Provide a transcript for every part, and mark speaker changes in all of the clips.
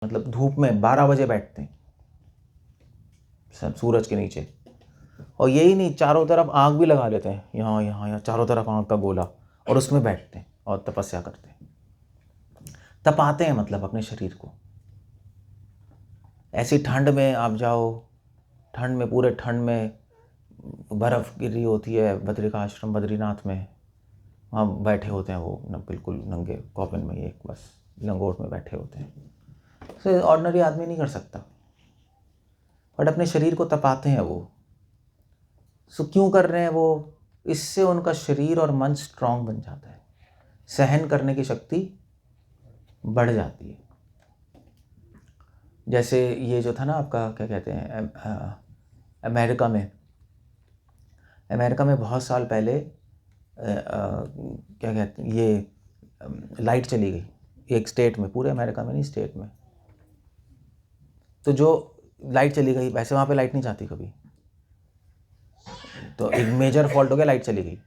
Speaker 1: मतलब धूप में 12 बजे बैठते हैं सब सूरज के नीचे, और यही नहीं, चारों तरफ आग भी लगा लेते हैं, यहाँ यहाँ यहाँ चारों तरफ आग का गोला, और उसमें बैठते हैं और तपस्या करते हैं, तपाते हैं मतलब अपने शरीर को। ऐसी ठंड में आप जाओ, ठंड में, पूरे ठंड में बर्फ़ गिरी होती है बद्रिकाश्रम बद्रीनाथ में, वहाँ बैठे होते हैं वो न, बिल्कुल नंगे कॉफिन में, एक बस लंगोट में बैठे होते हैं। तो ऑर्डिनरी आदमी नहीं कर सकता, बट अपने शरीर को तपाते हैं वो। सो क्यों कर रहे हैं वो? इससे उनका शरीर और मन स्ट्रांग बन जाता है, सहन करने की शक्ति बढ़ जाती है। जैसे ये जो था ना आपका, क्या कहते हैं, अमेरिका में बहुत साल पहले क्या कहते हैं, ये लाइट चली गई एक स्टेट में, पूरे अमेरिका में नहीं, स्टेट में। तो जो लाइट चली गई, वैसे वहाँ पे लाइट नहीं जाती कभी, तो एक मेजर फॉल्ट हो गया, लाइट चली गई।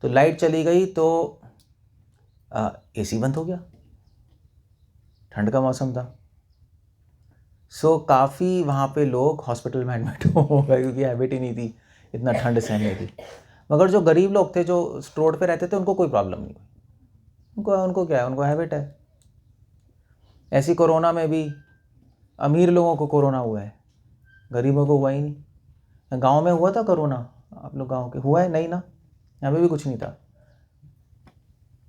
Speaker 1: तो लाइट चली गई तो एसी बंद हो गया, ठंड का मौसम था। सो काफ़ी वहाँ पे लोग हॉस्पिटल में एडमिट हो गए, क्योंकि हैबिट ही नहीं थी इतना ठंड सहने की। मगर जो गरीब लोग थे, जो रोड पे रहते थे, उनको कोई प्रॉब्लम नहीं हुई। उनको क्या है, उनको हैबिट है। ऐसी कोरोना में भी अमीर लोगों को कोरोना हुआ है, गरीबों को हुआ ही नहीं। गांव में हुआ था कोरोना, आप लोग गांव के हुआ है? नहीं ना, यहाँ पे भी कुछ नहीं था,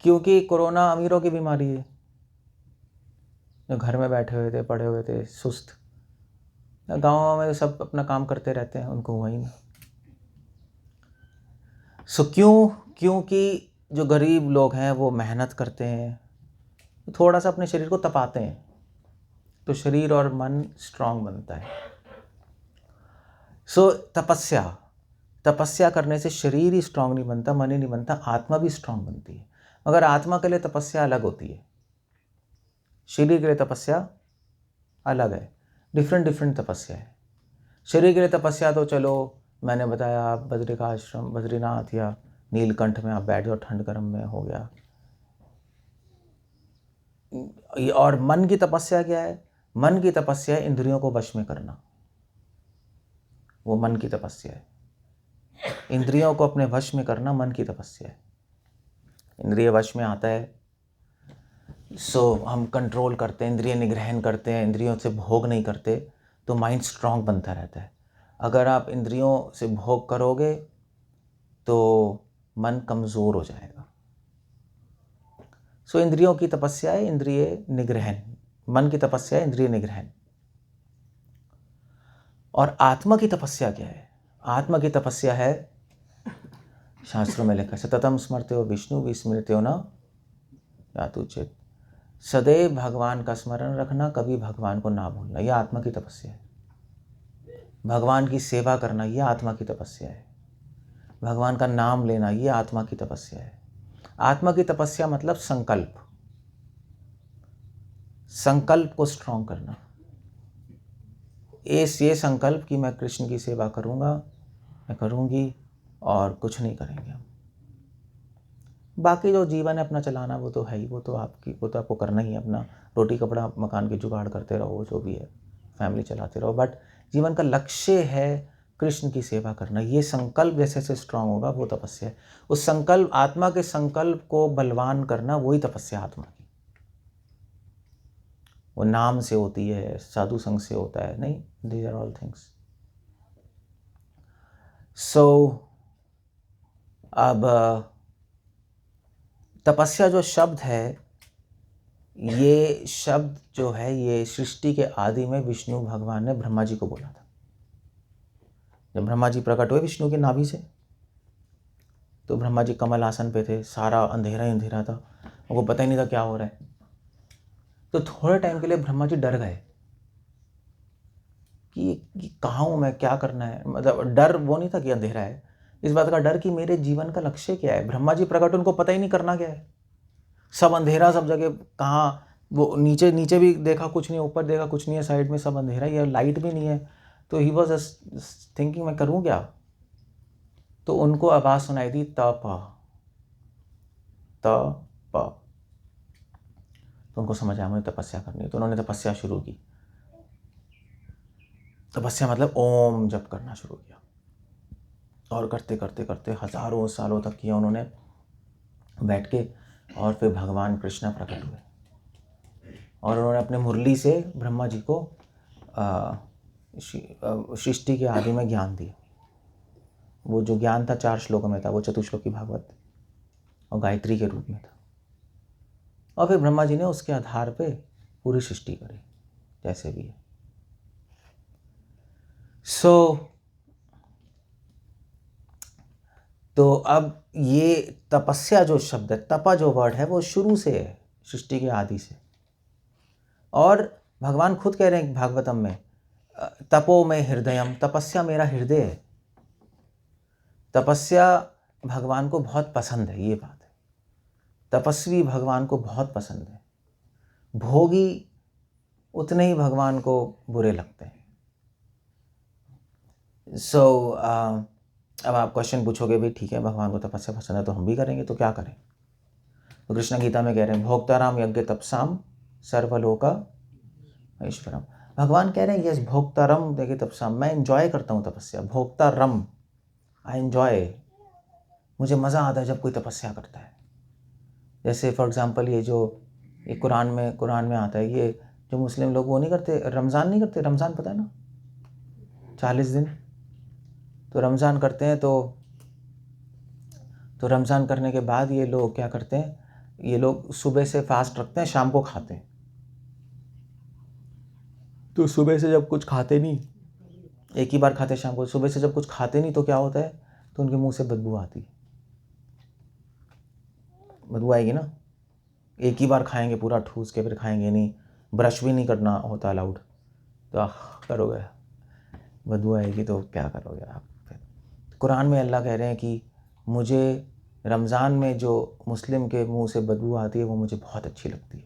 Speaker 1: क्योंकि कोरोना अमीरों की बीमारी है। जो घर में बैठे हुए थे, पड़े हुए थे, सुस्त, गाँव में सब अपना काम करते रहते हैं, उनको हुआ ही नहीं। सो क्योंकि जो गरीब लोग हैं वो मेहनत करते हैं, थोड़ा सा अपने शरीर को तपाते हैं, तो शरीर और मन स्ट्रांग बनता है। सो तपस्या करने से शरीर ही स्ट्रांग नहीं बनता, मन ही नहीं बनता, आत्मा भी स्ट्रांग बनती है। मगर आत्मा के लिए तपस्या अलग होती है, शरीर के लिए तपस्या अलग है। डिफरेंट तपस्या है। शरीर के लिए तपस्या तो चलो मैंने बताया, आप बद्रिकाश्रम बद्रीनाथ या नीलकंठ में आप बैठ जाओ, ठंड गर्म में हो गया। और मन की तपस्या क्या है? मन की तपस्या है इंद्रियों को वश में करना, वो मन की तपस्या है। इंद्रियों को अपने वश में करना मन की तपस्या है। इंद्रिय वश में आता है, सो हम कंट्रोल करते हैं, इंद्रिय निग्रहण करते हैं, इंद्रियों से भोग नहीं करते, तो माइंड स्ट्रांग बनता रहता है। अगर आप इंद्रियों से भोग करोगे तो मन कमज़ोर हो जाएगा। सो इंद्रियों की तपस्या है इंद्रिय निग्रहण, मन की तपस्या है इंद्रिय निग्रहण। और आत्मा की तपस्या क्या है? आत्मा की तपस्या है, शास्त्रों में लिखा है, सततम स्मरते हो विष्णु विस्मृत्यो न यातु चेत। सदैव भगवान का स्मरण रखना, कभी भगवान को ना भूलना, यह आत्मा की तपस्या है। भगवान की सेवा करना, यह आत्मा की तपस्या है। भगवान का नाम लेना, यह आत्मा की तपस्या है। आत्मा की तपस्या मतलब संकल्प को स्ट्रांग करना। ये संकल्प कि मैं कृष्ण की सेवा करूँगा, मैं करूँगी, और कुछ नहीं करेंगे हम। बाकी जो जीवन है अपना चलाना, वो तो है ही, वो तो आपको करना ही है। अपना रोटी कपड़ा मकान की जुगाड़ करते रहो, जो भी है, फैमिली चलाते रहो, बट जीवन का लक्ष्य है कृष्ण की सेवा करना। ये संकल्प जैसे जैसे स्ट्रांग होगा, वो तपस्या है। उस संकल्प, आत्मा के संकल्प को बलवान करना, वही तपस्या आत्मा की। वो नाम से होती है, साधु संग से होता है, नहीं, दीज आर ऑल थिंग्स। सो अब तपस्या जो शब्द है, ये शब्द जो है, ये सृष्टि के आदि में विष्णु भगवान ने ब्रह्मा जी को बोला था। जब ब्रह्मा जी प्रकट हुए विष्णु के नाभि से, तो ब्रह्मा जी कमल आसन पे थे, सारा अंधेरा ही अंधेरा था, उनको पता ही नहीं था क्या हो रहा है। तो थोड़े टाइम के लिए ब्रह्मा जी डर गए कि कहाँ हूँ मैं, क्या करना है। मतलब डर वो नहीं था कि अंधेरा है, इस बात का डर कि मेरे जीवन का लक्ष्य क्या है। ब्रह्मा जी प्रकट, उनको पता ही नहीं करना क्या है, सब अंधेरा, सब जगह, कहाँ वो नीचे नीचे भी देखा कुछ नहीं, ऊपर देखा कुछ नहीं है, साइड में सब अंधेरा ही है, लाइट भी नहीं है। तो ही वॉज थिंकिंग मैं करूँ क्या। तो उनको आवाज़ सुनाई दी, तप तप। तो उनको समझ आया मुझे तपस्या करनी है, तो उन्होंने तपस्या शुरू की। तपस्या मतलब ओम जप करना शुरू किया, और करते करते करते हजारों सालों तक किया उन्होंने बैठ के। और फिर भगवान कृष्ण प्रकट हुए और उन्होंने अपने मुरली से ब्रह्मा जी को सृष्टि के आदि में ज्ञान दिया। वो जो ज्ञान था 4 श्लोकों में था, वो चतुश्लोकी भागवत और गायत्री के रूप में था। और फिर ब्रह्मा जी ने उसके आधार पे पूरी सृष्टि करी जैसे भी है। तो अब ये तपस्या जो शब्द है, तपा जो वर्ड है, वो शुरू से है, सृष्टि के आदि से। और भगवान खुद कह रहे हैं भागवतम में, तपो में हृदयम, तपस्या मेरा हृदय है। तपस्या भगवान को बहुत पसंद है, ये बात है। तपस्वी भगवान को बहुत पसंद है, भोगी उतने ही भगवान को बुरे लगते हैं। अब आप क्वेश्चन पूछोगे, भाई ठीक है, भगवान को तपस्या पसंद है तो हम भी करेंगे, तो क्या करें? तो कृष्ण गीता में कह रहे हैं, भोक्ताराम यज्ञ तपसाम सर्वलोका ईश्वरम। भगवान कह रहे हैं यस, भोक्तारम यज्ञ तपसाम, मैं एंजॉय करता हूँ तपस्या। भोक्तारम, आई एंजॉय, मुझे मज़ा आता है जब कोई तपस्या करता है। जैसे फॉर एग्जांपल ये जो ये कुरान में आता है, ये जो मुस्लिम लोग वो नहीं करते, रमज़ान नहीं करते, रमज़ान पता है ना, 40 दिन तो रमज़ान करते हैं। तो रमज़ान करने के बाद ये लोग क्या करते हैं, ये लोग सुबह से फास्ट रखते हैं, शाम को खाते हैं। तो सुबह से जब कुछ खाते नहीं, एक ही बार खाते शाम को, सुबह से जब कुछ खाते नहीं तो क्या होता है, तो उनके मुंह से बदबू आती है। बदबू आएगी ना, एक ही बार खाएंगे पूरा ठूस के, फिर खाएंगे नहीं, ब्रश भी नहीं करना होता अलाउड, तो करोगे, बदबू आएगी तो क्या करोगे आप फिर। कुरान में अल्लाह कह रहे हैं कि मुझे रमज़ान में जो मुस्लिम के मुंह से बदबू आती है वो मुझे बहुत अच्छी लगती है।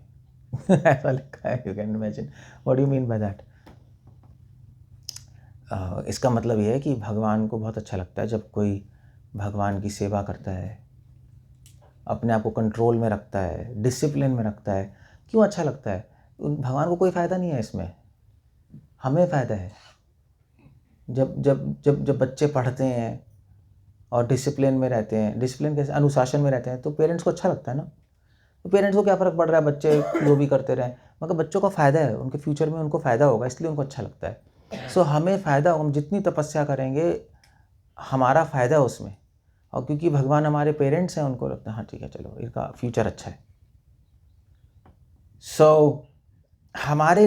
Speaker 1: ऐसा लिखा है, you can imagine what you mean by that. इसका मतलब ये है कि भगवान को बहुत अच्छा लगता है जब कोई भगवान की सेवा करता है, अपने आप को कंट्रोल में रखता है, डिसिप्लिन में रखता है। क्यों अच्छा लगता है? भगवान को कोई फ़ायदा नहीं है इसमें, हमें फ़ायदा है। जब जब जब जब बच्चे पढ़ते हैं और डिसिप्लिन में रहते हैं, डिसिप्लिन कैसे, अनुशासन में रहते हैं, तो पेरेंट्स को अच्छा लगता है ना। तो पेरेंट्स को क्या फ़र्क पड़ रहा है, बच्चे जो भी करते रहें, मगर बच्चों का फ़ायदा है, उनके फ्यूचर में उनको फ़ायदा होगा, इसलिए उनको अच्छा लगता है। सो हमें फ़ायदा, हम जितनी तपस्या करेंगे हमारा फ़ायदा है उसमें। और क्योंकि भगवान हमारे पेरेंट्स हैं, उनको लगता है हाँ ठीक है, चलो इनका फ्यूचर अच्छा है। हमारे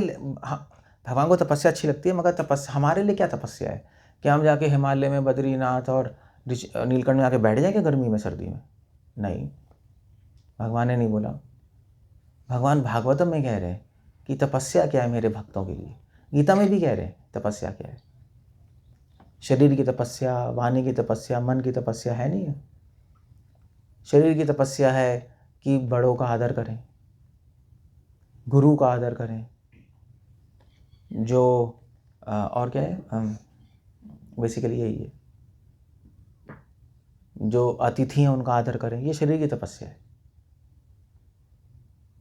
Speaker 1: भगवान को तपस्या अच्छी लगती है, मगर हमारे लिए क्या तपस्या है? क्या हम जाके हिमालय में, बद्रीनाथ और नीलकंठ में आके बैठ जाएंगे गर्मी में, सर्दी में? नहीं, भगवान ने नहीं बोला। भगवान भागवतम में कह रहे हैं कि तपस्या क्या है मेरे भक्तों के लिए। गीता में भी कह रहे हैं तपस्या क्या है। शरीर की तपस्या, वाणी की तपस्या, मन की तपस्या है नहीं है। शरीर की तपस्या है कि बड़ों का आदर करें, गुरु का आदर करें, जो और क्या है, बेसिकली यही है, जो अतिथि हैं उनका आदर करें, ये शरीर की तपस्या है।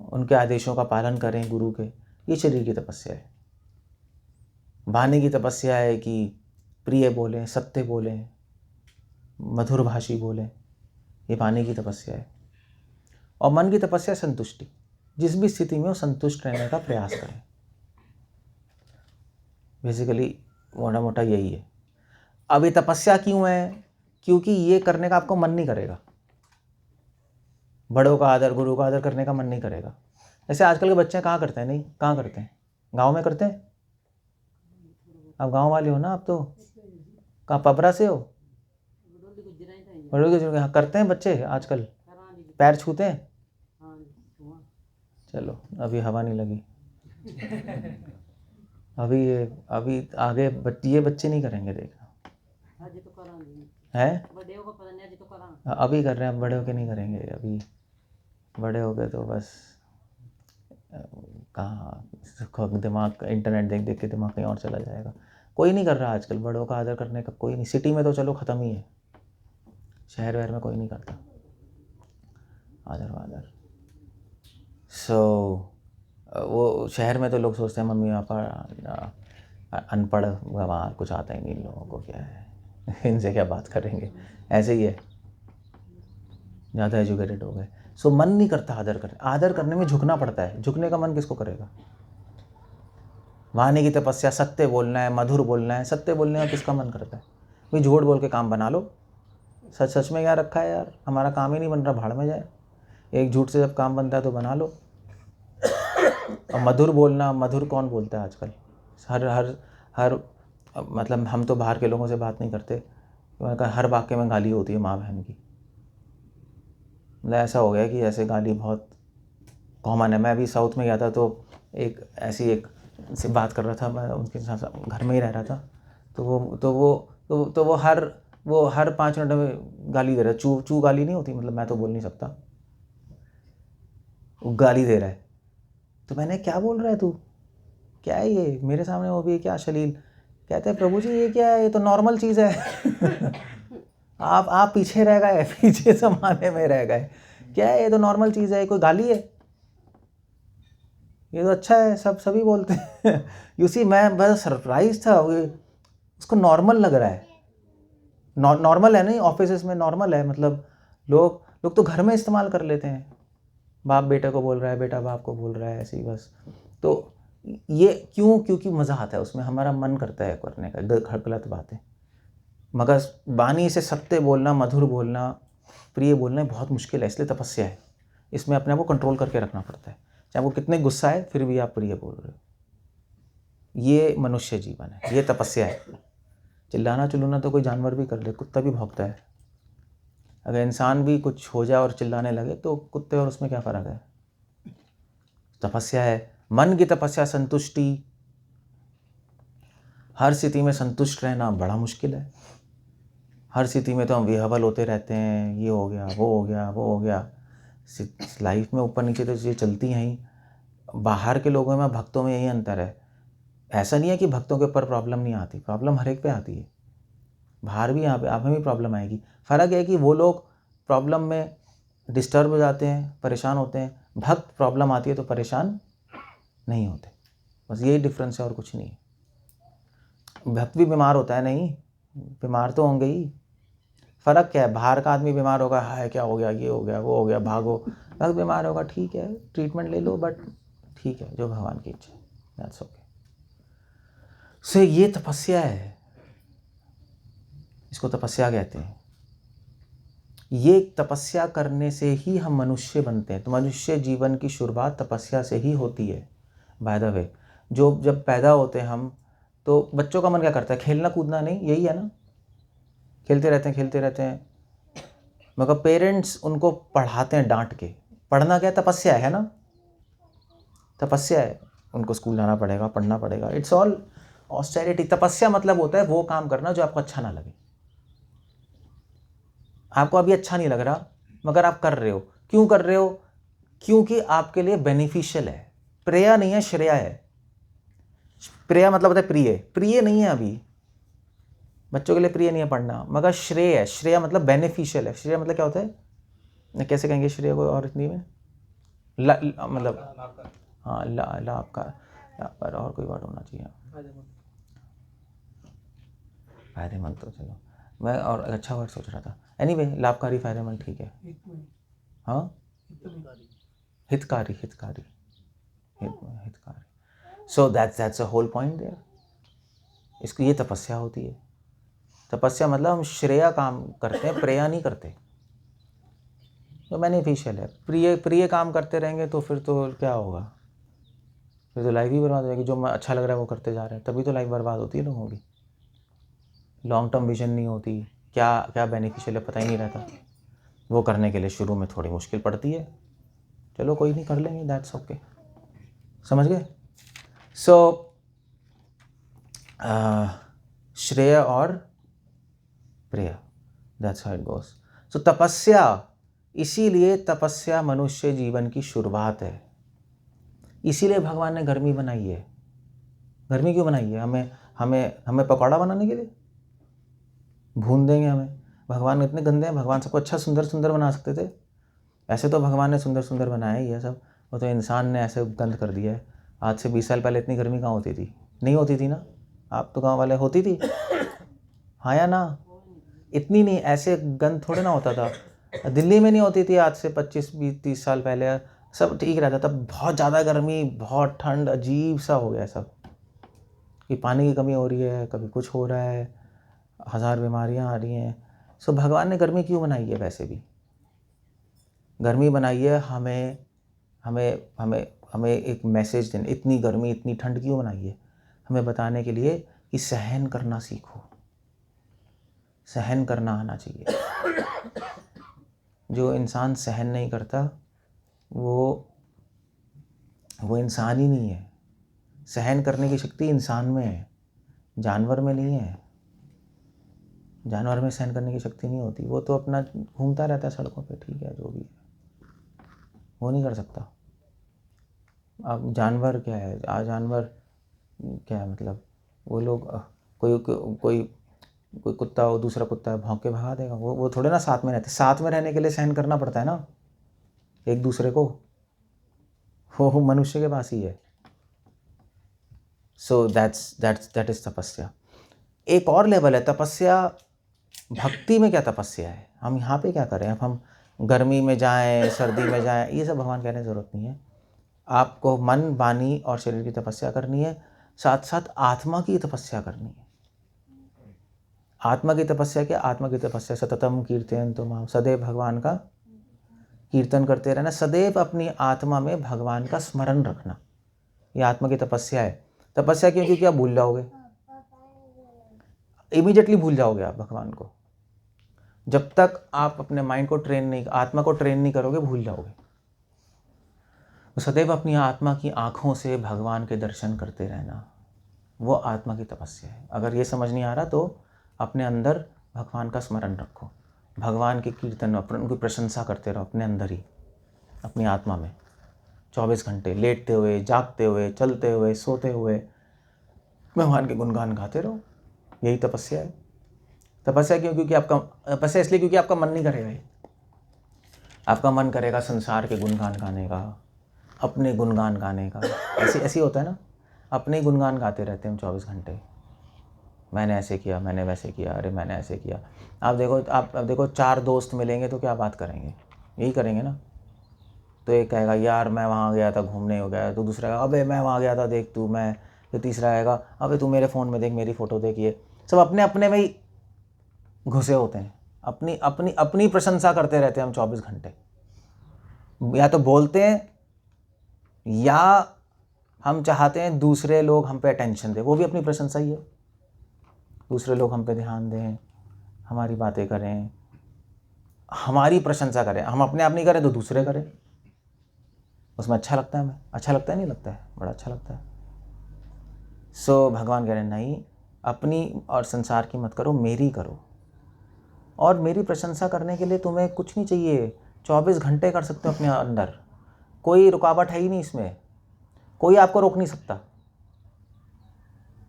Speaker 1: उनके आदेशों का पालन करें गुरु के, ये शरीर की तपस्या है। वाणी की तपस्या है कि प्रिय बोलें, सत्य बोलें, मधुर भाषी बोलें, ये वाणी की तपस्या है। और मन की तपस्या संतुष्टि, जिस भी स्थिति में वो संतुष्ट रहने का प्रयास करें। बेसिकली मोटा मोटा यही है। अब ये तपस्या क्यों है? क्योंकि ये करने का आपको मन नहीं करेगा, बड़ों का आदर, गुरु का आदर करने का मन नहीं करेगा। जैसे आजकल के बच्चे कहाँ करते हैं, नहीं कहाँ करते हैं, गांव में करते हैं। आप गांव वाले हो ना, आप तो कहाँ पबरा से हो, बड़ों के हाँ करते हैं बच्चे आजकल, पैर छूते हैं। चलो अभी हवा नहीं लगी। अभी आगे ये बच्चे नहीं करेंगे, देखना है। अभी कर रहे हैं, बड़े होके नहीं करेंगे। अभी बड़े हो गए तो बस कहाँ, दिमाग इंटरनेट देख देख के दिमाग कहीं और चला जाएगा। कोई नहीं कर रहा आजकल बड़ों का आदर करने का, कोई नहीं। सिटी में तो चलो ख़त्म ही है, शहर वहर में कोई नहीं करता आदर वादर। वो शहर में तो लोग सोचते हैं मम्मी पापा अनपढ़ गंवार, कुछ आता ही नहीं इन लोगों को, क्या है इनसे क्या बात करेंगे, ऐसे ही है, ज़्यादा एजुकेटेड हो गए। सो मन नहीं करता आदर करने में झुकना पड़ता है। झुकने का मन किसको करेगा? वाणी की तपस्या, सत्य बोलना है, मधुर बोलना है। सत्य बोलने में किसका मन करता है? भाई झूठ बोल के काम बना लो। सच सच में क्या रखा है यार, हमारा काम ही नहीं बन रहा, भाड़ में जाए। एक झूठ से जब काम बनता है तो बना लो। और मधुर बोलना, मधुर कौन बोलता है आजकल? हर हर हर मतलब हम तो बाहर के लोगों से बात नहीं करते, हर वाक्य में गाली होती है माँ बहन की। मतलब ऐसा हो गया कि ऐसे गाली बहुत कॉमन है। मैं अभी साउथ में गया था तो एक से बात कर रहा था, मैं उनके साथ घर में ही रह रहा था। तो वो हर 5 मिनट में गाली दे रहा है। चू चू गाली नहीं होती, मतलब मैं तो बोल नहीं सकता, वो गाली दे रहा है। तो मैंने, क्या बोल रहा है तू, क्या है ये? मेरे सामने वो भी क्या अश्लील। कहते हैं प्रभु जी ये क्या है, ये तो नॉर्मल चीज़ है। आप पीछे रह गए, पीछे ज़माने में रह गए। क्या है, ये तो नॉर्मल चीज़ है, कोई गाली है? ये तो अच्छा है, सभी बोलते हैं। यू सी, मैं बस सरप्राइज था, उसको नॉर्मल लग रहा है। नॉर्मल है नहीं, ऑफिस में नॉर्मल है, मतलब लोग तो घर में इस्तेमाल कर लेते हैं। बाप बेटे को बोल रहा है, बेटा बाप को बोल रहा है, ऐसे ही बस। तो ये क्यों? क्योंकि मज़ा आता है उसमें, हमारा मन करता है करने का। गलत बात है, मगर वाणी से सत्य बोलना, मधुर बोलना, प्रिय बोलना बहुत मुश्किल है, इसलिए तपस्या है। इसमें अपने आप को कंट्रोल करके रखना पड़ता है। चाहे वो कितने गुस्सा है, फिर भी आप प्रिय बोल रहे हो। ये मनुष्य जीवन है, ये तपस्या है। चिल्लाना चिल्लाना तो कोई जानवर भी कर ले, कुत्ता भी भौंकता है। अगर इंसान भी कुछ हो जाए और चिल्लाने लगे तो कुत्ते और उसमें क्या फ़र्क है? तपस्या है, मन की तपस्या, संतुष्टि। हर स्थिति में संतुष्ट रहना बड़ा मुश्किल है। हर स्थिति में तो हम विह्वल होते रहते हैं, ये हो गया, वो हो गया, वो हो गया। लाइफ में ऊपर नीचे तो चीज़ें चलती हैं ही। बाहर के लोगों में, भक्तों में यही अंतर है। ऐसा नहीं है कि भक्तों के ऊपर प्रॉब्लम नहीं आती, प्रॉब्लम हर एक पे आती है। बाहर भी, यहाँ पे आप में भी प्रॉब्लम आएगी। फ़र्क है कि वो लोग प्रॉब्लम में डिस्टर्ब हो जाते हैं, परेशान होते हैं। भक्त प्रॉब्लम आती है तो परेशान नहीं होते, बस यही डिफरेंस है, और कुछ नहीं है। भक्त भी बीमार होता है, नहीं बीमार तो होंगे ही। फ़र्क क्या है? बाहर का आदमी बीमार होगा, हाय क्या हो गया, ये हो गया, वो हो गया, भागो। भक्त बीमार होगा, ठीक है ट्रीटमेंट ले लो, बट ठीक है, जो भगवान की इच्छा, दैट्स ओके। सो ये तपस्या है, इसको तपस्या कहते हैं। ये तपस्या करने से ही हम मनुष्य बनते हैं। तो मनुष्य जीवन की शुरुआत तपस्या से ही होती है। बाय द वे, जब पैदा होते हैं हम, तो बच्चों का मन क्या करता है? खेलना कूदना, नहीं यही है ना? खेलते रहते हैं, खेलते रहते हैं। मगर पेरेंट्स उनको पढ़ाते हैं डांट के। पढ़ना क्या तपस्या है ना? तपस्या है, उनको स्कूल जाना पड़ेगा, पढ़ना पड़ेगा। It's all austerity. तपस्या मतलब होता है वो काम करना जो आपको अच्छा ना लगे। आपको अभी अच्छा नहीं लग रहा, मगर आप कर रहे हो। क्यों कर रहे हो? क्योंकि आपके लिए बेनिफिशियल है। प्रेया नहीं है, श्रेया है। प्रेया मतलब होता है प्रिय, प्रिय नहीं है अभी, बच्चों के लिए प्रिय नहीं है पढ़ना, मगर श्रेय है। श्रेय मतलब बेनिफिशियल है। श्रेय मतलब क्या होता है, कैसे कहेंगे श्रेय को और हिंदी में? मतलब हाँ, लाभ का, पर और कोई वर्ड होना चाहिए। फायदेमंद तो चलो, मैं और अच्छा वर्ड सोच रहा था। एनीवे, लाभकारी, फायदेमंद, ठीक है। हाँ, हितकारी, हितकारी, हितकारी। So that's a whole point there. इसकी ये तपस्या होती है। तपस्या मतलब हम श्रेया काम करते हैं, प्रेया नहीं करते। तो बेनिफिशियल है। प्रिय काम करते रहेंगे तो फिर तो क्या होगा? फिर तो लाइफ ही बर्बाद हो जाएगी। जो अच्छा लग रहा है वो करते जा रहे हैं, तभी तो लाइफ बर्बाद होती है लोगों की। लॉन्ग टर्म विजन नहीं होती, क्या क्या बेनिफिशियल है पता ही नहीं रहता। वो करने के लिए शुरू में थोड़ी मुश्किल पड़ती है, चलो कोई नहीं, कर लेंगे, दैट्स ओके। समझ गए? सो श्रेय और प्रेय, दैट्स हाउ इट गोस। सो तपस्या, इसीलिए तपस्या मनुष्य जीवन की शुरुआत है। इसीलिए भगवान ने गर्मी बनाई है। गर्मी क्यों बनाई है? हमें पकौड़ा बनाने के लिए भून देंगे हमें। भगवान इतने गंदे हैं? भगवान सबको अच्छा सुंदर सुंदर बना सकते थे। ऐसे तो भगवान ने सुंदर सुंदर बनाया ही है सब, वो तो इंसान ने ऐसे गंद कर दिया है। आज से 20 साल पहले इतनी गर्मी कहाँ होती थी? नहीं होती थी ना। आप तो गांव वाले, होती थी? हाँ या ना? इतनी नहीं, ऐसे गंद थोड़े ना होता था। दिल्ली में नहीं होती थी आज से 25 20 30 साल पहले, सब ठीक रहता था। बहुत ज़्यादा गर्मी, बहुत ठंड, अजीब सा हो गया सब, कि पानी की कमी हो रही है, कभी कुछ हो रहा है, हज़ार बीमारियां आ रही हैं। सो भगवान ने गर्मी क्यों बनाई है? वैसे भी गर्मी बनाई है हमें हमें हमें हमें एक मैसेज देने। इतनी गर्मी, इतनी ठंड क्यों बनाई है? हमें बताने के लिए कि सहन करना सीखो, सहन करना आना चाहिए। जो इंसान सहन नहीं करता वो इंसान ही नहीं है। सहन करने की शक्ति इंसान में है, जानवर में नहीं है। जानवर में सहन करने की शक्ति नहीं होती, वो तो अपना घूमता रहता है सड़कों पे, ठीक है, जो भी है, वो नहीं कर सकता। अब जानवर क्या है? जानवर क्या है मतलब? वो लोग कोई कोई कोई कुत्ता हो, दूसरा कुत्ता है, भौंक के भगा देगा। वो थोड़े ना साथ में रहते। साथ में रहने के लिए सहन करना पड़ता है ना एक दूसरे को। वो मनुष्य के पास ही है। सो दैट इज तपस्या। एक और लेवल है तपस्या। भक्ति में क्या तपस्या है? हम यहाँ पे क्या करें? अब हम गर्मी में जाएं, सर्दी में जाएं, ये सब भगवान कहने की ज़रूरत नहीं है। आपको मन, वाणी और शरीर की तपस्या करनी है, साथ साथ आत्मा की तपस्या करनी है। आत्मा की तपस्या क्या? आत्मा की तपस्या सततम कीर्तन तो माम, सदैव भगवान का कीर्तन करते रहना, सदैव अपनी आत्मा में भगवान का स्मरण रखना, ये आत्मा की तपस्या है। तपस्या क्यों? क्योंकि आप भूल जाओगे, इमीडिएटली भूल जाओगे आप भगवान को। जब तक आप अपने माइंड को ट्रेन नहीं, आत्मा को ट्रेन नहीं करोगे, भूल जाओगे। तो सदैव अपनी आत्मा की आँखों से भगवान के दर्शन करते रहना, वो आत्मा की तपस्या है। अगर ये समझ नहीं आ रहा तो अपने अंदर भगवान का स्मरण रखो, भगवान के कीर्तन, उनकी प्रशंसा करते रहो अपने अंदर ही, अपनी आत्मा में 24 घंटे, लेटते हुए, जागते हुए, चलते हुए, सोते हुए भगवान के गुणगान गाते रहो। यही तपस्या है। तपस्या क्यों? क्योंकि आपका तपस्या इसलिए क्योंकि आपका मन नहीं करेगा। आपका मन करेगा संसार के गुणगान गाने का, अपने गुणगान गाने का। ऐसे होता है ना, अपने गुणगान गाते रहते हैं हम 24 घंटे। मैंने ऐसे किया, मैंने वैसे किया, अरे मैंने ऐसे किया। आप देखो 4 दोस्त मिलेंगे तो क्या बात करेंगे? यही करेंगे ना। तो एक कहेगा यार मैं वहाँ गया था, घूमने हो गया। तो दूसरा कहेगा अबे मैं वहाँ गया था, देख तू। मैं तो तीसरा आएगा अबे तू मेरे फ़ोन में देख, मेरी फ़ोटो देख। ये सब अपने अपने में ही घुसे होते हैं, अपनी अपनी अपनी प्रशंसा करते रहते हैं हम 24 घंटे। या तो बोलते हैं या हम चाहते हैं दूसरे लोग हम पे अटेंशन दें, वो भी अपनी प्रशंसा ही है। दूसरे लोग हम पे ध्यान दें, हमारी बातें करें, हमारी प्रशंसा करें। हम अपने आप नहीं करें तो दूसरे करें, उसमें अच्छा लगता है। हमें अच्छा लगता है, नहीं लगता है? बड़ा अच्छा लगता है। सो भगवान कह रहे हैं नहीं, अपनी और संसार की मत करो, मेरी करो। और मेरी प्रशंसा करने के लिए तुम्हें कुछ नहीं चाहिए, 24 घंटे कर सकते हो अपने अंदर। कोई रुकावट है ही नहीं इसमें, कोई आपको रोक नहीं सकता।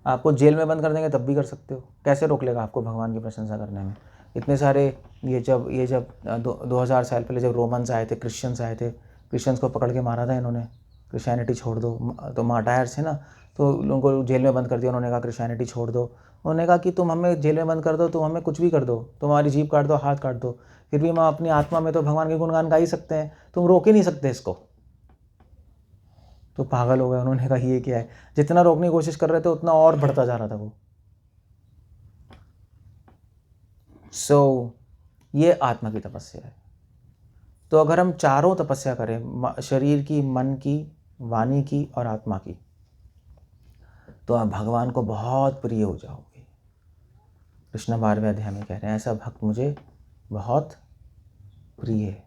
Speaker 1: आपको जेल में बंद कर देंगे तब भी कर सकते हो। कैसे रोक लेगा आपको भगवान की प्रशंसा करने में? इतने सारे ये जब 2000 साल पहले जब रोमन्स आए थे, क्रिश्चियंस आए थे, क्रिश्चियंस को पकड़ के मारा था इन्होंने, क्रिश्चियनिटी छोड़ दो। तो मार्टायर्स है ना, तो उनको जेल में बंद कर दिया। उन्होंने कहा क्रिश्चियनिटी छोड़ दो। उन्होंने कहा कि तुम हमें जेल में बंद कर दो, तुम हमें कुछ भी कर दो, तुम्हारी जीभ काट दो, हाथ काट दो, फिर भी हम अपनी आत्मा में तो भगवान के गुणगान गा ही सकते हैं, तुम रोक ही नहीं सकते इसको। तो पागल हो गए। उन्होंने कहा ये क्या है? जितना रोकने की कोशिश कर रहे थे उतना और बढ़ता जा रहा था वो। सो ये आत्मा की तपस्या है। तो अगर हम चारों तपस्या करें, शरीर की, मन की, वाणी की और आत्मा की, तो आप भगवान को बहुत प्रिय हो जाओगे। कृष्ण 12वें अध्याय में कह रहे हैं ऐसा भक्त मुझे बहुत प्रिय है।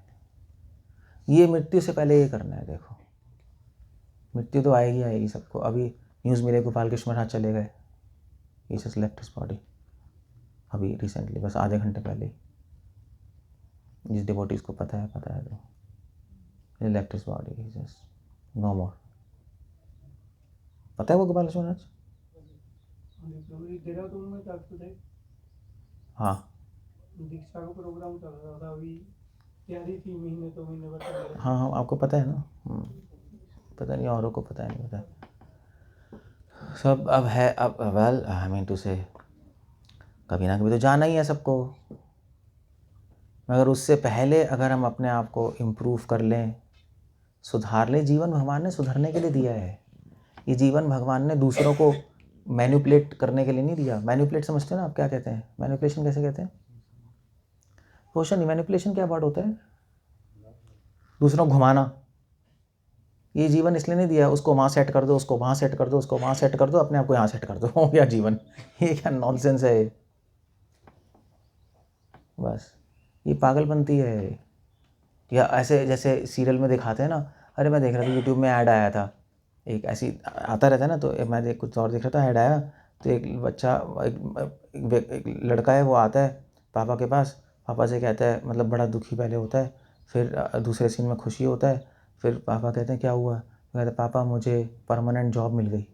Speaker 1: ये मृत्यु से पहले ये करना है। देखो मृत्यु तो आएगी आएगी सबको। अभी न्यूज़ मिले गोपाल कृष्ण महाराज चले गए, ही जस्ट लेफ्ट हिज बॉडी अभी रिसेंटली, बस आधे घंटे पहले। जिस डिवोटीज को पता है तो he left his body, he just no more। पता है वो गोपाल कृष्ण महाराज? हाँ
Speaker 2: दीक्षा का प्रोग्राम चल रहा था अभी, तैयारी थी महीने 2 महीने बाद।
Speaker 1: हाँ हाँ आपको पता है ना। पता नहीं औरों को पता नहीं होता सब। अब है, अब वेल आई मीन टू से कभी ना कभी तो जाना ही है सबको, मगर उससे पहले अगर हम अपने आप को इम्प्रूव कर लें, सुधार लें। जीवन भगवान ने सुधरने के लिए दिया है। ये जीवन भगवान ने दूसरों को मैनिपुलेट करने के लिए नहीं दिया। मैनिपुलेट समझते हो ना आप, क्या कहते हैं मैनिपुलेशन, कैसे कहते हैं? क्वेश्चन नहीं, मैनिपुलेशन क्या वर्ड होता है? दूसरों को घुमाना। ये जीवन इसलिए नहीं दिया उसको वहाँ सेट कर दो, उसको वहाँ सेट कर दो, उसको वहाँ सेट कर दो, अपने आप को यहाँ सेट कर दो, हो गया जीवन। ये क्या नॉनसेंस है? बस ये पागलपंती है। या ऐसे जैसे सीरियल में दिखाते हैं ना, अरे मैं देख रहा था यूट्यूब में ऐड आया था, एक ऐसी आता रहता है ना, तो मैं कुछ और देख रहा था, ऐड आया तो एक बच्चा, एक लड़का है, वो आता है पापा के पास, पापा से कहता है, मतलब बड़ा दुखी पहले होता है, फिर दूसरे सीन में खुशी होता है, फिर पापा कहते हैं क्या हुआ, तो कहते हैं पापा मुझे परमानेंट जॉब मिल गई।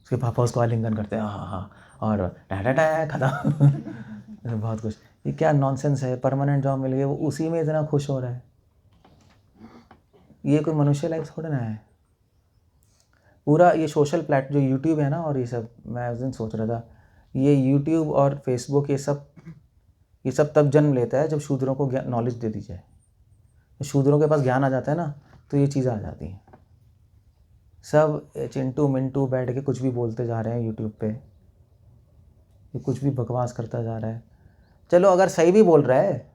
Speaker 1: उसके पापा उसको आलिंगन करते हैं, हाँ हाँ, और टाटा खत्म। बहुत खुश। ये क्या नॉनसेंस है, परमानेंट जॉब मिल गई, वो उसी में इतना खुश हो रहा है। ये कोई मनुष्य लाइफ थोड़ा ना है। पूरा ये सोशल प्लेट जो यूट्यूब है ना, और ये सब, मैं उस दिन सोच रहा था, ये यूट्यूब और फेसबुक ये सब तब जन्म लेता है जब शूद्रों को नॉलेज दे दी जाए। शूद्रों के पास ज्ञान आ जाता है ना, तो ये चीज़ आ जाती है। सब चिंटू मिंटू बैठ के कुछ भी बोलते जा रहे हैं यूट्यूब पे, ये कुछ भी बकवास करता जा रहा है। चलो अगर सही भी बोल रहा है,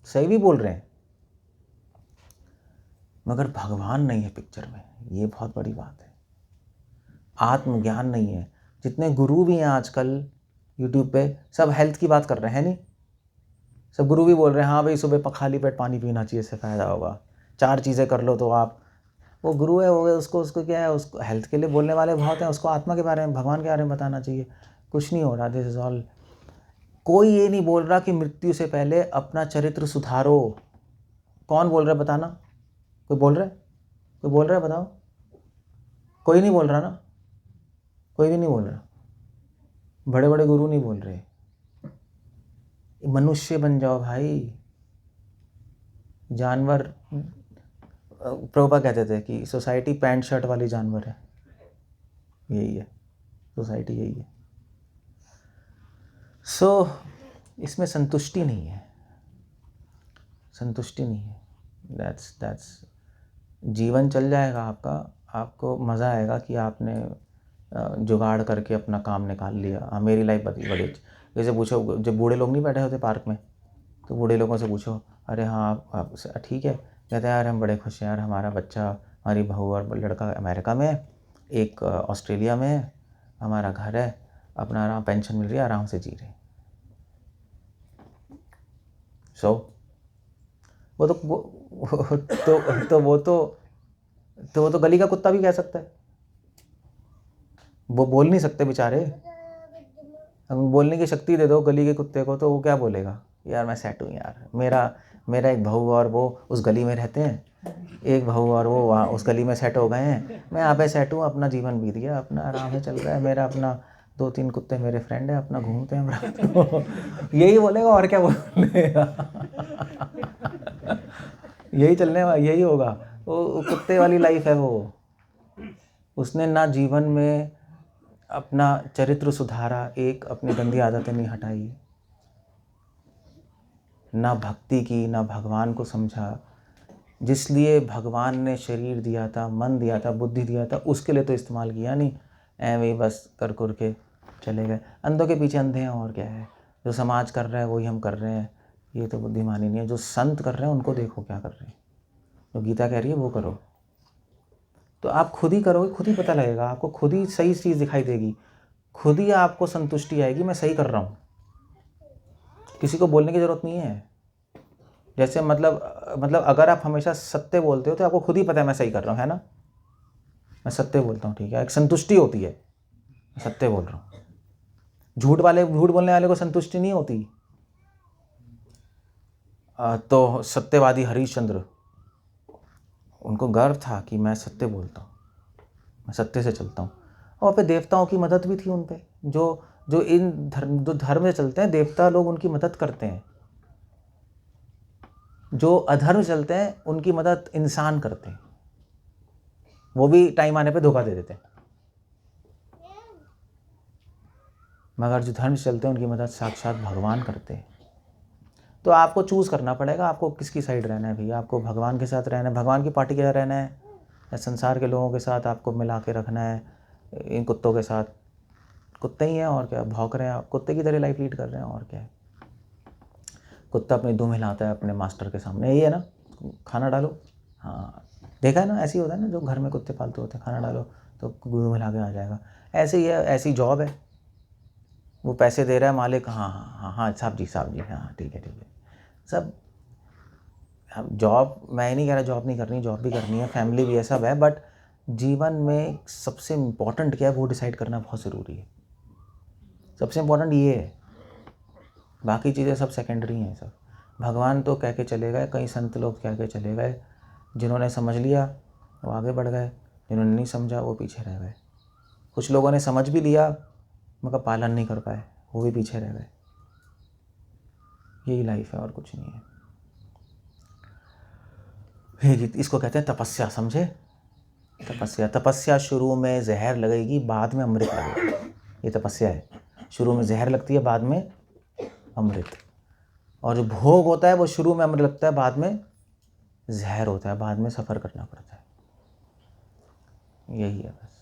Speaker 1: सही भी बोल रहे हैं, मगर भगवान नहीं है पिक्चर में, ये बहुत बड़ी बात है। आत्मज्ञान नहीं है। जितने गुरु भी हैं आजकल यूट्यूब पे, सब हेल्थ की बात कर रहे हैं, नहीं सब गुरु भी बोल रहे हैं हाँ भाई सुबह खाली पेट पानी पीना चाहिए, इससे फ़ायदा होगा, 4 चीज़ें कर लो तो आप। वो गुरु है, वो उसको क्या है, उसको हेल्थ के लिए बोलने वाले बहुत हैं, उसको आत्मा के बारे में, भगवान के बारे में बताना चाहिए। कुछ नहीं हो रहा, दिस इज़ ऑल। कोई ये नहीं बोल रहा कि मृत्यु से पहले अपना चरित्र सुधारो। कौन बोल रहा है बताना? कोई बोल रहा है? कोई बोल रहा है बताओ? कोई नहीं बोल रहा ना, कोई भी नहीं बोल रहा। बड़े बड़े गुरु नहीं बोल रहे। मनुष्य बन जाओ भाई। जानवर, प्रभुपाद कहते थे कि सोसाइटी पैंट शर्ट वाली जानवर है। यही है सोसाइटी, यही है। इसमें संतुष्टि नहीं है, संतुष्टि नहीं है। दैट्स जीवन चल जाएगा आपका, आपको मज़ा आएगा कि आपने जुगाड़ करके अपना काम निकाल लिया। हाँ मेरी लाइफ बड़ी अच्छी। जैसे पूछो, जब बूढ़े लोग नहीं बैठे होते पार्क में, तो बूढ़े लोगों से पूछो, अरे हाँ आप ठीक है, कहते हैं यार हम बड़े खुश हैं यार, हमारा बच्चा, हमारी बहू और लड़का अमेरिका में है, एक ऑस्ट्रेलिया में है, हमारा घर है, अपना आराम, पेंशन मिल रही है, आराम से जी रहे। वो तो गली का कुत्ता भी कह सकता है। वो बोल नहीं सकते बेचारे, हम बोलने की शक्ति दे दो गली के कुत्ते को, तो वो क्या बोलेगा, यार मैं सेट हूँ यार, मेरा एक बहू और वो उस गली में रहते हैं, एक बहू और वो वहाँ उस गली में सेट हो गए हैं, मैं यहाँ पे सेट हूँ, अपना जीवन बीत गया, अपना आराम से चल रहा है, मेरा अपना 2-3 कुत्ते मेरे फ्रेंड हैं, अपना घूमते हैं हम रात को। यही बोलेगा और क्या बोलेगा। यही चलने वाला, यही होगा। वो कुत्ते वाली लाइफ है वो। उसने ना जीवन में अपना चरित्र सुधारा, एक अपनी गंदी आदतें नहीं हटाई, ना भक्ति की, ना भगवान को समझा। जिसलिए भगवान ने शरीर दिया था, मन दिया था, बुद्धि दिया था, उसके लिए तो इस्तेमाल किया नहीं, ऐਵੇਂ बस कर के चले गए। अंधों के पीछे अंधे हैं, और क्या है। जो समाज कर रहा है वही हम कर रहे हैं, ये तो बुद्धिमानी नहीं है। जो संत कर रहे हैं उनको देखो क्या कर रहे हैं, जो गीता कह रही है वो करो। तो आप खुद ही करोगे, खुद ही पता लगेगा आपको, खुद ही सही चीज़ दिखाई देगी, खुद ही आपको संतुष्टि आएगी, मैं सही कर रहा हूँ। किसी को बोलने की ज़रूरत नहीं है। जैसे मतलब अगर आप हमेशा सत्य बोलते हो तो आपको खुद ही पता है मैं सही कर रहा हूँ, है ना, मैं सत्य बोलता हूँ, ठीक है, एक संतुष्टि होती है, सत्य बोल रहा हूँ। झूठ बोलने वाले को संतुष्टि नहीं होती। तो सत्यवादी हरिश्चंद्र, उनको गर्व था कि मैं सत्य बोलता हूँ, मैं सत्य से चलता हूँ। और पे देवताओं की मदद भी थी उन पे, जो इन धर्म से चलते हैं, देवता लोग उनकी मदद करते हैं। जो अधर्म चलते हैं उनकी मदद इंसान करते हैं। वो भी टाइम आने पे धोखा दे देते हैं। मगर जो धर्म से चलते हैं उनकी मदद साक्षात भगवान करते हैं। तो आपको चूज़ करना पड़ेगा आपको किसकी साइड रहना है भैया। आपको भगवान के साथ रहना है, भगवान की पार्टी के साथ रहना है, या संसार के लोगों के साथ आपको मिला के रखना है। इन कुत्तों के साथ, कुत्ते ही हैं और क्या, भौंक रहे हैं, आप कुत्ते की तरह लाइफ लीड कर रहे हैं और क्या है। कुत्ता अपनी दुम हिलाता है अपने मास्टर के सामने, यही है ना, खाना डालो। हाँ देखा है ना, ऐसे ही होता है ना, जो घर में कुत्ते पालतू होते हैं, खाना डालो तो दुम हिला के आ जाएगा। ऐसे ही है, ऐसी जॉब है, वो पैसे दे रहा है मालिक, हाँ हाँ हाँ हाँ साहब जी हाँ ठीक है सब। अब जॉब, मैं ही नहीं कह रहा जॉब नहीं करनी, जॉब भी करनी है, फैमिली भी है, सब है, बट जीवन में सबसे इम्पोर्टेंट क्या है वो डिसाइड करना बहुत ज़रूरी है। सबसे इम्पोर्टेंट ये है, बाकी चीज़ें सब सेकेंडरी हैं। सब भगवान तो कह के चले गए, कई संत लोग कह के चले गए, जिन्होंने समझ लिया वो आगे बढ़ गए, जिन्होंने नहीं समझा वो पीछे रह गए। कुछ लोगों ने समझ भी लिया मगर पालन नहीं कर पाए, वो भी पीछे रह गए। यही लाइफ है और कुछ नहीं है। इसको कहते हैं तपस्या, समझे? तपस्या, तपस्या शुरू में जहर लगेगी, बाद में अमृत लगेगा। ये तपस्या है, शुरू में जहर लगती है, बाद में अमृत। और जो भोग होता है वो शुरू में अमृत लगता है, बाद में जहर होता है, बाद में सफ़र करना पड़ता है। यही है बस।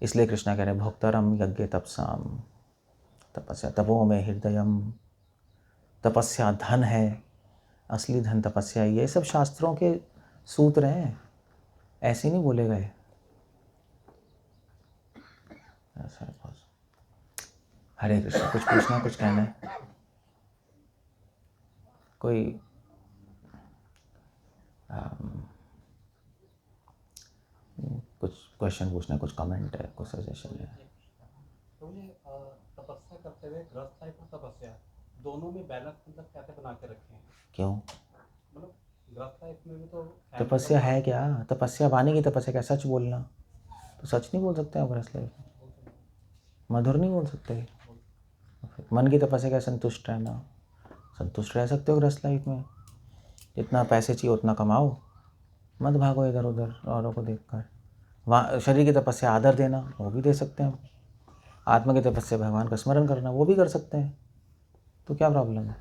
Speaker 1: इसलिए कृष्णा कह रहे हैं भोक्तारम यज्ञ तपसाम, तपस्या तपो में हृदयम। तपस्या धन है, असली धन तपस्या। ये सब शास्त्रों के सूत्र हैं, ऐसे नहीं बोले गए। ऐसा है बस। हरे कृष्ण, कुछ पूछना, कुछ कहना है? कोई कुछ क्वेश्चन पूछना है, कुछ कमेंट है, कुछ सजेशन है?
Speaker 2: तो ये तपस्या करते हुए गृहस्थ लाइफ और तपस्या दोनों में बैलेंस मतलब कैसे बना के रखें?
Speaker 1: क्यों?
Speaker 2: मतलब गृहस्थ लाइफ में भी तो
Speaker 1: तपस्या है क्या? तपस्या वाणी की तपस्या क्या? सच बोलना। तो सच नहीं बोल सकते आप गृहस्थ लाइफ में, मधुर नहीं बोल सकते। मन की तपस्या क्या? संतुष्ट रहना। संतुष्ट रह सकते हो गृहस्थ लाइफ में, जितना पैसे चाहिए उतना कमाओ, मत भागो इधर उधर औरों को देखकर। वहाँ शरीर की तपस्या आदर देना, वो भी दे सकते हैं हम। आत्मा की तपस्या भगवान का स्मरण करना, वो भी कर सकते हैं। तो क्या प्रॉब्लम है?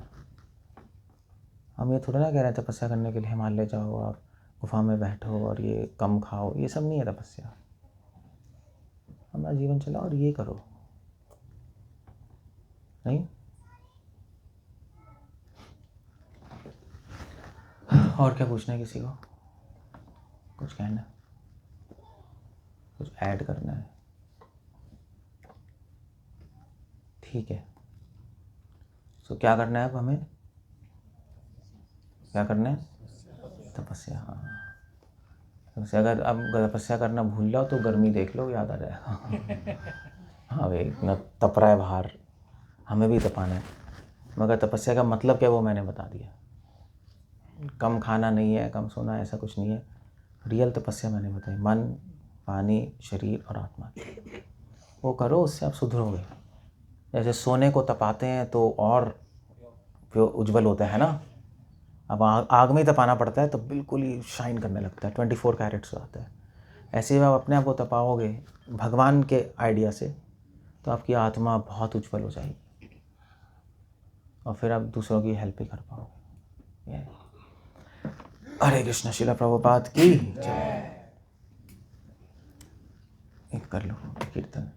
Speaker 1: हम ये थोड़ा ना कह रहे हैं तपस्या करने के लिए हिमालय जाओ और गुफा में बैठो और ये कम खाओ, ये सब नहीं है तपस्या। हमारा जीवन चलाओ और ये करो, नहीं? और क्या पूछना है किसी को? कुछ कहना है, कुछ ऐड करना है? ठीक है। सो क्या करना है अब हमें? क्या करना है? तपस्या। हाँ, तपस्या। अगर अब तपस्या करना भूल जाओ तो गर्मी देख लो, याद आ जाएगा। हाँ भाई, इतना तप रहा है बाहर, हमें भी तपाना है। मगर तपस्या का मतलब क्या है वो मैंने बता दिया। कम खाना नहीं है, कम सोना, ऐसा कुछ नहीं है। रियल तपस्या मैंने बताई, मन, पानी, शरीर और आत्मा की। वो करो, उससे आप सुधरोगे। जैसे सोने को तपाते हैं तो और उज्जवल होता है ना। अब आग में ही तपाना पड़ता है तो बिल्कुल ही शाइन करने लगता है, 24 कैरेट्स हो जाता है। ऐसे ही आप अपने आप को तपाओगे भगवान के आइडिया से तो आपकी आत्मा बहुत उज्जवल हो जाएगी और फिर आप दूसरों की हेल्प भी कर पाओगे। हरे कृष्ण। शिला प्रभुपाद की जय। एक कर लो कीर्तन।